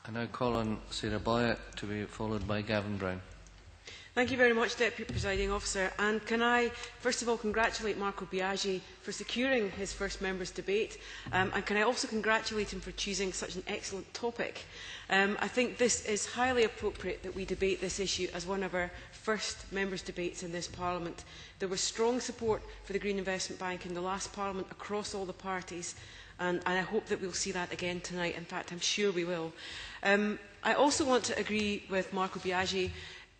I now call on Sarah Boyack to be followed by Gavin Brown. Thank you very much, Deputy Presiding Officer. And can I, first of all, congratulate Marco Biagi for securing his first members' debate. And can I also congratulate him for choosing such an excellent topic. I think this is highly appropriate that we debate this issue as one of our first members' debates in this Parliament. There was strong support for the Green Investment Bank in the last Parliament across all the parties. And I hope that we'll see that again tonight. In fact, I'm sure we will. I also want to agree with Marco Biagi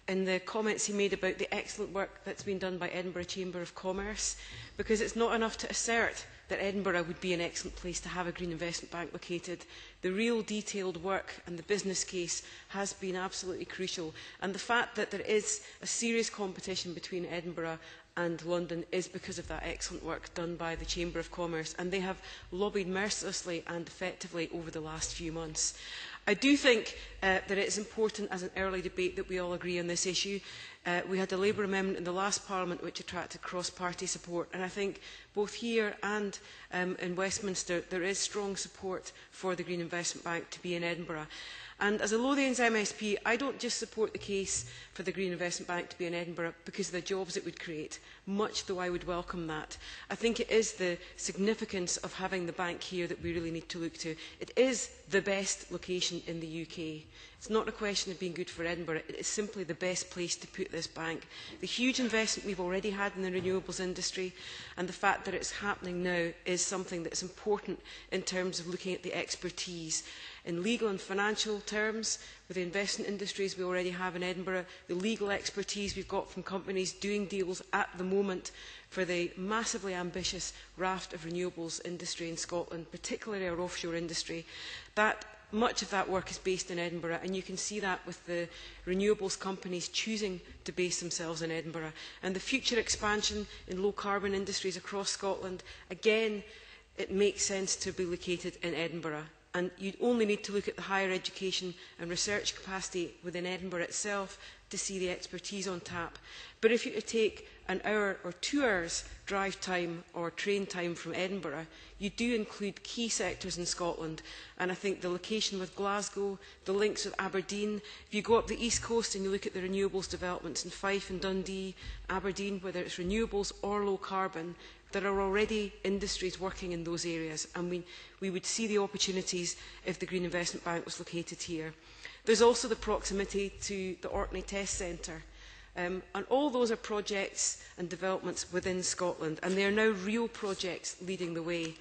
in the comments he made about the excellent work that's been done by Edinburgh Chamber of Commerce, because it's not enough to assert that Edinburgh would be an excellent place to have a Green Investment Bank located. The real detailed work and the business case has been absolutely crucial, and the fact that there is a serious competition between Edinburgh and London is because of that excellent work done by the Chamber of Commerce, and they have lobbied mercilessly and effectively over the last few months. I do think that it is important as an early debate that we all agree on this issue. We had a Labour amendment in the last Parliament which attracted cross-party support, and I think both here and in Westminster there is strong support for the Green Investment Bank to be in Edinburgh. And as a Lothians MSP, I don't just support the case for the Green Investment Bank to be in Edinburgh because of the jobs it would create, much though I would welcome that. I think it is the significance of having the bank here that we really need to look to. It is the best location in the UK. It's not a question of being good for Edinburgh, it is simply the best place to put this bank. The huge investment we've already had in the renewables industry and the fact that it's happening now is something that's important in terms of looking at the expertise. In legal and financial terms, with the investment industries we already have in Edinburgh, the legal expertise we've got from companies doing deals at the moment for the massively ambitious raft of renewables industry in Scotland, particularly our offshore industry, much of that work is based in Edinburgh, and you can see that with the renewables companies choosing to base themselves in Edinburgh. And the future expansion in low-carbon industries across Scotland, again, it makes sense to be located in Edinburgh. And you only need to look at the higher education and research capacity within Edinburgh itself to see the expertise on tap. But if you were to take an hour or 2 hours drive time or train time from Edinburgh, you do include key sectors in Scotland. And I think the location with Glasgow, the links with Aberdeen, if you go up the east coast and you look at the renewables developments in Fife and Dundee, Aberdeen, whether it's renewables or low carbon, there are already industries working in those areas, and we would see the opportunities if the Green Investment Bank was located here. There's also the proximity to the Orkney Test Centre. And all those are projects and developments within Scotland, and they are now real projects leading the way.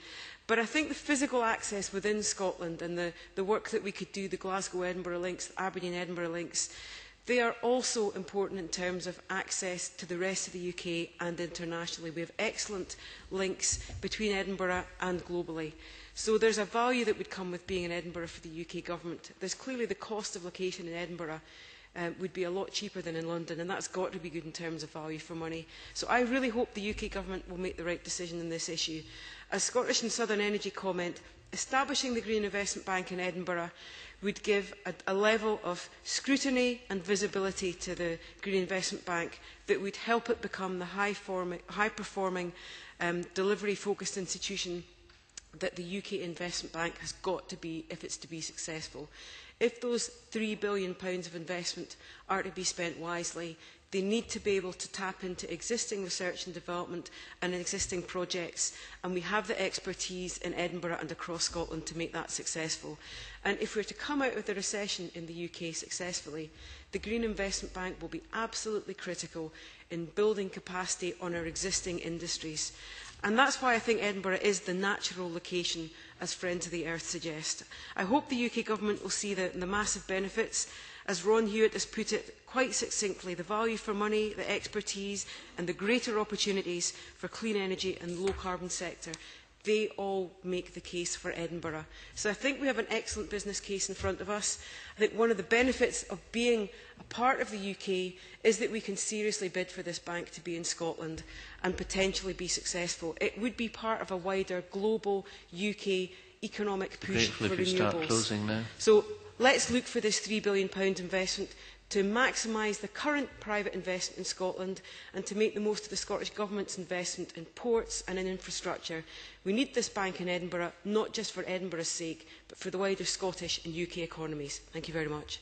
But I think the physical access within Scotland and the work that we could do, the Glasgow-Edinburgh links, the Aberdeen-Edinburgh links, they are also important in terms of access to the rest of the UK and internationally. We have excellent links between Edinburgh and globally. So there's a value that would come with being in Edinburgh for the UK government. There's clearly the cost of location in Edinburgh would be a lot cheaper than in London, and that's got to be good in terms of value for money. So I really hope the UK government will make the right decision in this issue. As Scottish and Southern Energy comment, establishing the Green Investment Bank in Edinburgh would give a level of scrutiny and visibility to the Green Investment Bank that would help it become the high-performing, delivery-focused institution that the UK Investment Bank has got to be if it's to be successful. If those £3 billion of investment are to be spent wisely, they need to be able to tap into existing research and development and existing projects, and we have the expertise in Edinburgh and across Scotland to make that successful. And if we are to come out of the recession in the UK successfully, the Green Investment Bank will be absolutely critical in building capacity on our existing industries. And that's why I think Edinburgh is the natural location, as Friends of the Earth suggest. I hope the UK Government will see the massive benefits. As Ron Hewitt has put it quite succinctly, the value for money, the expertise and the greater opportunities for clean energy and low carbon sector, they all make the case for Edinburgh. So I think we have an excellent business case in front of us. I think one of the benefits of being a part of the UK is that we can seriously bid for this bank to be in Scotland and potentially be successful. It would be part of a wider global UK economic push for renewables. Start closing now. So let's look for this £3 billion investment to maximise the current private investment in Scotland and to make the most of the Scottish Government's investment in ports and in infrastructure. We need this bank in Edinburgh, not just for Edinburgh's sake, but for the wider Scottish and UK economies. Thank you very much.